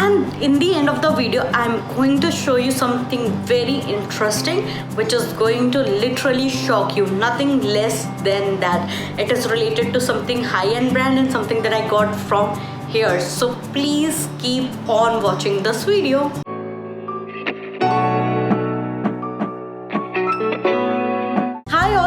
And in the end of the video, I'm going to show you something very interesting which is going to literally shock you. Nothing less than that. It is related to something high-end brand and something that I got from here. So please keep on watching this video.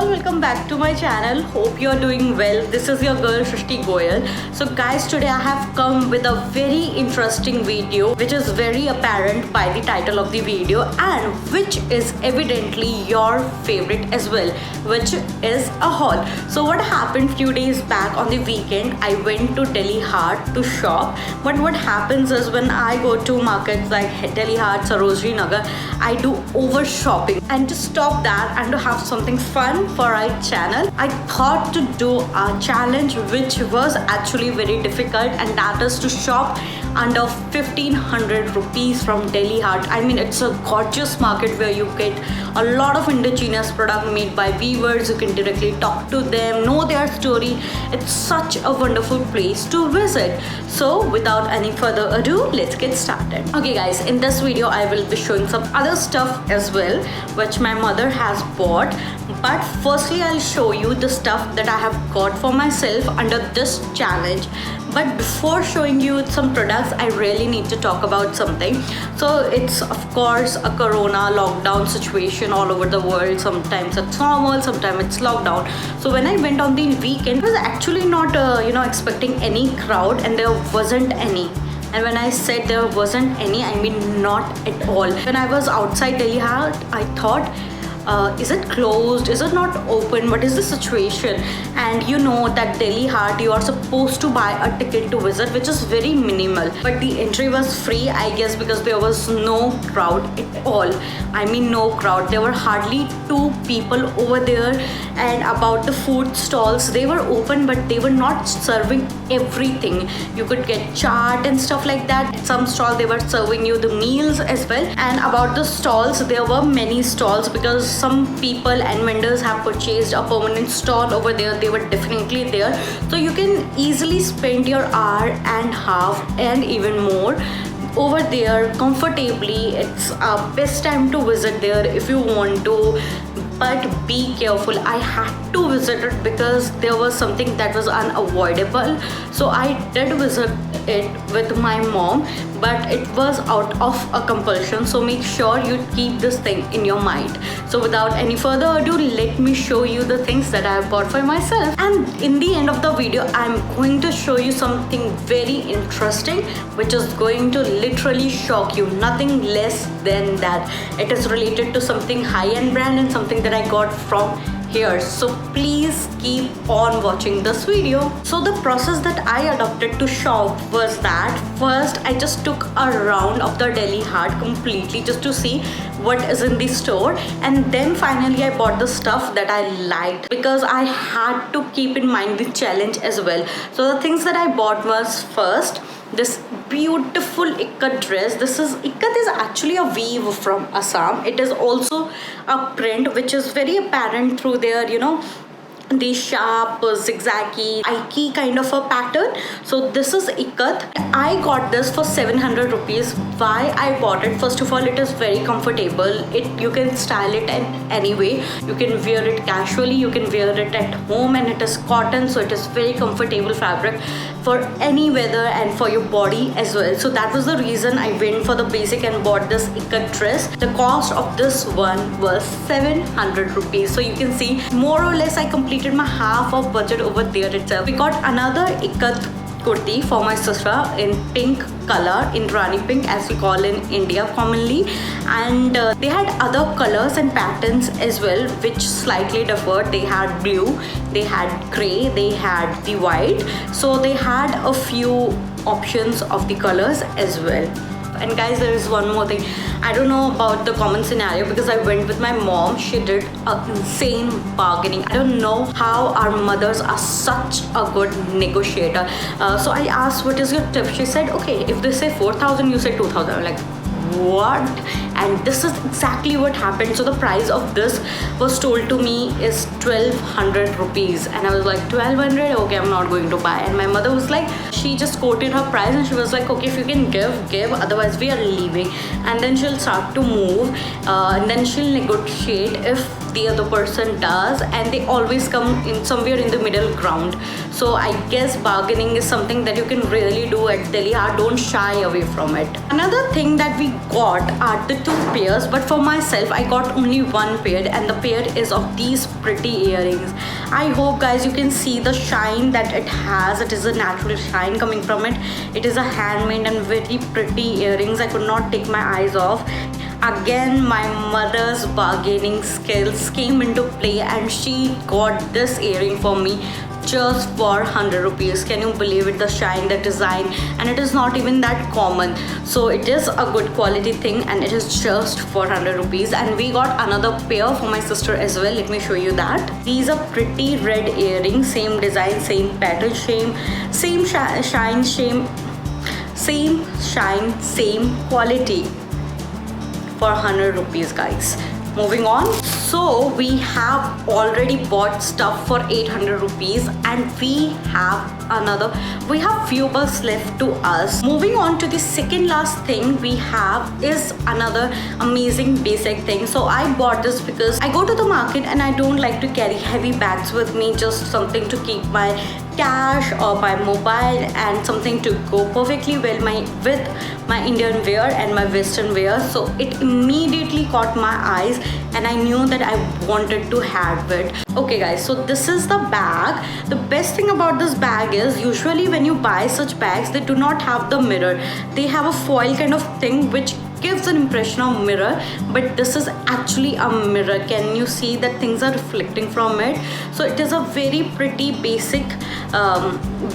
Welcome back to my channel. Hope you're doing well. This is your girl Shrishti Goyal. So guys, today I have come with a very interesting video which is very apparent by the title of the video and which is evidently your favorite as well, which is a haul. So what happened few days back on the weekend, I went to Delhi Hart to shop. But what happens is when I go to markets like Delhi Hart, Sarojini Nagar, I do over shopping. And to stop that and to have something fun for our channel, I thought to do a challenge which was actually very difficult, and that is to shop under 1500 rupees from Delhi Hart. I mean, it's a gorgeous market where you get a lot of indigenous product made by weavers. You can directly talk to them, know their story. It's such a wonderful place to visit. So without any further ado, let's get started. Okay guys, in this video I will be showing some other stuff as well which my mother has bought. But firstly, I'll show you the stuff that I have got for myself under this challenge. But before showing you some products, I really need to talk about something. So it's of course a corona lockdown situation all over the world. Sometimes it's normal, sometimes it's lockdown. So when I went on the weekend, I was actually not expecting any crowd, and there wasn't any. And when I said there wasn't any, I mean not at all. When I was outside Delhi Hart, I thought, is it closed? Is it not open? What is the situation? And you know that Delhi Hart, you are supposed to buy a ticket to visit, which is very minimal. But the entry was free, I guess, because there was no crowd at all. I mean no crowd. There were hardly 2 people over there. And about the food stalls, they were open but they were not serving everything. You could get chaat and stuff like that. At some stall they were serving you the meals as well. And about the stalls, there were many stalls because some people and vendors have purchased a permanent stall over there. They were definitely there. So you can easily spend your hour and half and even more over there comfortably. It's a best time to visit there if you want to. But be careful. I had to visit it because there was something that was unavoidable. So I did visit it with my mom, but it was out of a compulsion. So make sure you keep this thing in your mind. So without any further ado, let me show you the things that I have bought for myself. And in the end of the video, I'm going to show you something very interesting which is going to literally shock you. Nothing less than that. It is related to something high-end brand and something that I got from here. So please keep on watching this video. So the process that I adopted to shop was that first I just took a round of the Delhi Hart completely just to see what is in the store, and then finally I bought the stuff that I liked because I had to keep in mind the challenge as well. So the things that I bought was first this beautiful ikat dress. Ikat is actually a weave from Assam. It is also a print which is very apparent through their the sharp zigzaggy Ike kind of a pattern. So this is ikat. I got this for 700 rupees. Why I bought it? First of all, it is very comfortable. You can style it in any way. You can wear it casually, you can wear it at home, and it is cotton, so it is very comfortable fabric for any weather and for your body as well. So that was the reason I went for the basic and bought this ikat dress. The cost of this one was 700 rupees. So you can see more or less I completed my half of budget over there itself. We got another ikat kurti for my sister in pink color, in Rani pink as we call in India commonly, and they had other colors and patterns as well which slightly differed. They had blue, they had grey, they had the white. So they had a few options of the colors as well. And guys, there is one more thing. I don't know about the common scenario because I went with my mom. She did an insane bargaining. I don't know how our mothers are such a good negotiator. So I asked, what is your tip? She said, okay, if they say 4,000, you say 2,000. I'm like, what? and this is exactly what happened. So the price of this was told to me is 1200 rupees, and I was like, 1200, okay, I'm not going to buy. And my mother was like, she just quoted her price and she was like, okay, if you can give, otherwise we are leaving. And then she'll start to move, and then she'll negotiate if the other person does, and they always come in somewhere in the middle ground. So I guess bargaining is something that you can really do at Delhi Heart. Don't shy away from it. Another thing that we got are the 2 pairs, but for myself I got only 1 pair, and the pair is of these pretty earrings. I hope guys you can see the shine that it has. It is a natural shine coming from it. It is a handmade and very pretty earrings. I could not take my eyes off. Again, my mother's bargaining skills came into play, and she got this earring for me just for 100 rupees. Can you believe it? The shine, the design, and it is not even that common. So it is a good quality thing, and it is just for 100 rupees. And we got another pair for my sister as well. Let me show you that. These are pretty red earrings, same design, same pattern, same shine, same quality, for 100 rupees guys. Moving on, so we have already bought stuff for 800 rupees, and we have few bucks left to us. Moving on to the second last thing we have is another amazing basic thing. So I bought this because I go to the market and I don't like to carry heavy bags with me, just something to keep my cash or my mobile, and something to go perfectly well with my Indian wear and my Western wear. So it immediately caught my eyes, and I knew that I wanted to have it. Okay guys, so this is the bag. The best thing about this bag is usually when you buy such bags, they do not have the mirror. They have a foil kind of thing which gives an impression of mirror, but this is actually a mirror. Can you see that things are reflecting from it? So it is a very pretty basic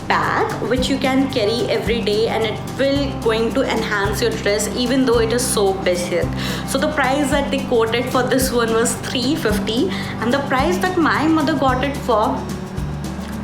bag which you can carry every day, and it will going to enhance your dress even though it is so basic. So the price that they quoted for this one was 350, and the price that my mother got it for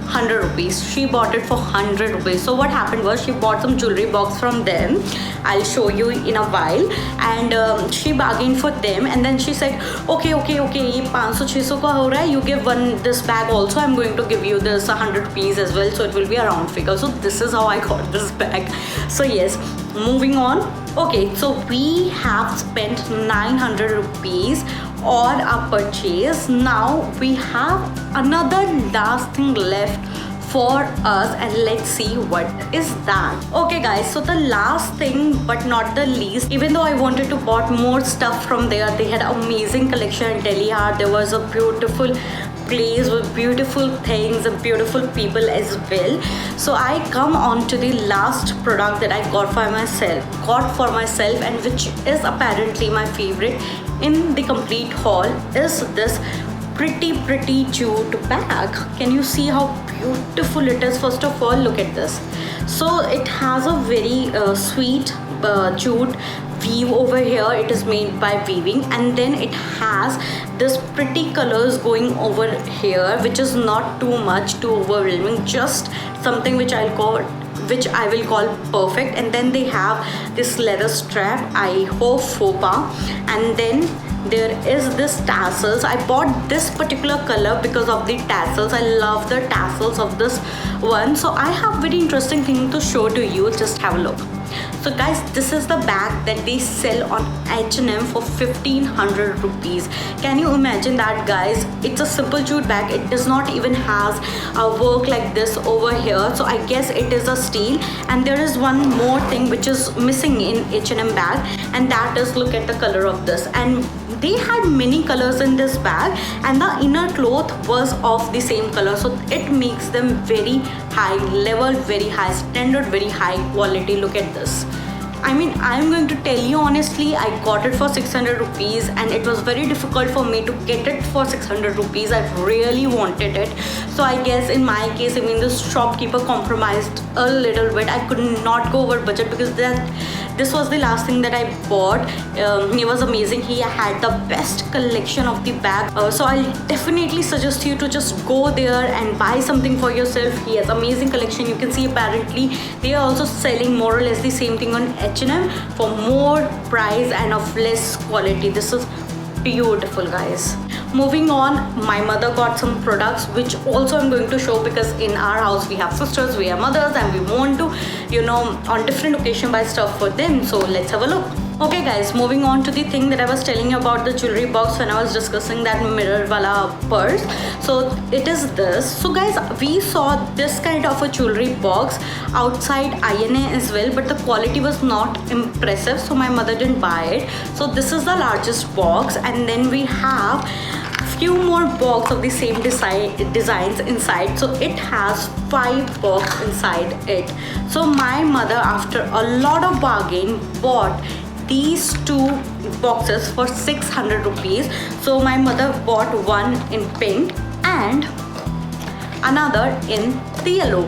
100 rupees. She bought it for 100 rupees. So what happened was she bought some jewelry box from them. I'll show you in a while. And she bargained for them, and then she said, okay, ये 500-600 का हो रहा है, you give this bag also, I'm going to give you this 100 rupees as well, so it will be a round figure. So this is how I got this bag. So yes, moving on. Okay, so we have spent 900 rupees on our purchase. Now we have another last thing left for us, and let's see what is that. Okay guys, so the last thing but not the least, even though I wanted to bought more stuff from there, they had amazing collection in Delhi Heart. There was a beautiful place with beautiful things and beautiful people as well. So I come on to the last product that I got for myself, and which is apparently my favorite in the complete haul, is this pretty jute bag. Can you see how beautiful it is? First of all, look at this. So it has a very sweet jute weave over here. It is made by weaving, and then it has this pretty colors going over here, which is not too much too overwhelming, just something which I will call perfect. And then they have this leather strap, I hope faux pas, and then there is this tassels. I bought this particular color because of the tassels. I love the tassels of this one. So I have very interesting thing to show to you. Just have a look. So guys, this is the bag that they sell on H&M for 1500 rupees. Can you imagine that guys? It's a simple jute bag. It does not even has a work like this over here. So I guess it is a steel. And there is one more thing which is missing in H&M bag, and that is, look at the color of this. And they had many colors in this bag, and the inner cloth was of the same color. So it makes them very high level, very high standard, very high quality. Look at this. I mean, I'm going to tell you honestly, I got it for 600 rupees, and it was very difficult for me to get it for 600 rupees. I really wanted it. So I guess in my case, I mean, the shopkeeper compromised a little bit. I could not go over budget because this was the last thing that I bought. He was amazing. He had the best collection of the bag. So I'll definitely suggest you to just go there and buy something for yourself. He has amazing collection. You can see apparently they are also selling more or less the same thing on H&M for more price and of less quality. This is beautiful, guys. Moving on, my mother got some products which also I'm going to show, because in our house we have sisters, we have mothers, and we want to, you know, on different occasion buy stuff for them. So let's have a look. Okay guys, moving on to the thing that I was telling you about the jewelry box when I was discussing that mirror wala purse. So it is this. So guys, we saw this kind of a jewelry box outside INA as well, but the quality was not impressive, so my mother didn't buy it. So this is the largest box, and then we have few more box of the same designs inside. So it has 5 box inside it. So my mother, after a lot of bargain, bought these 2 boxes for 600 rupees. So my mother bought one in pink and another in the yellow.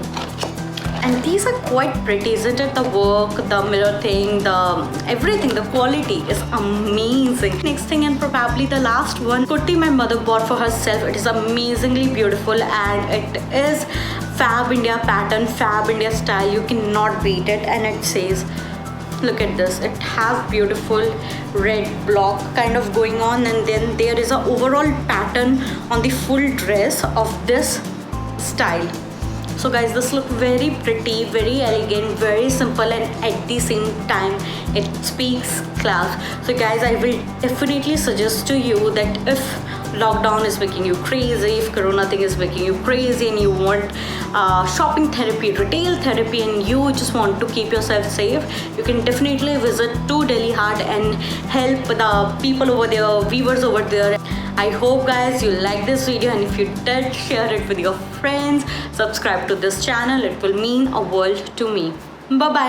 And these are quite pretty, isn't it? The work, the mirror thing, the everything, the quality is amazing. Next thing, and probably the last one, kurti my mother bought for herself. It is amazingly beautiful and it is Fab India pattern, Fab India style. You cannot beat it. And it says, look at this, it has beautiful red block kind of going on, and then there is a overall pattern on the full dress of this style. So guys, this look very pretty, very elegant, very simple, and at the same time it speaks class. So guys, I will definitely suggest to you that if lockdown is making you crazy, if corona thing is making you crazy, and you want shopping therapy, retail therapy, and you just want to keep yourself safe, you can definitely visit to Delhi Heart and help the people over there, viewers over there. I hope guys you like this video, and if you did, share it with your friends, subscribe to this channel. It will mean a world to me. Bye bye.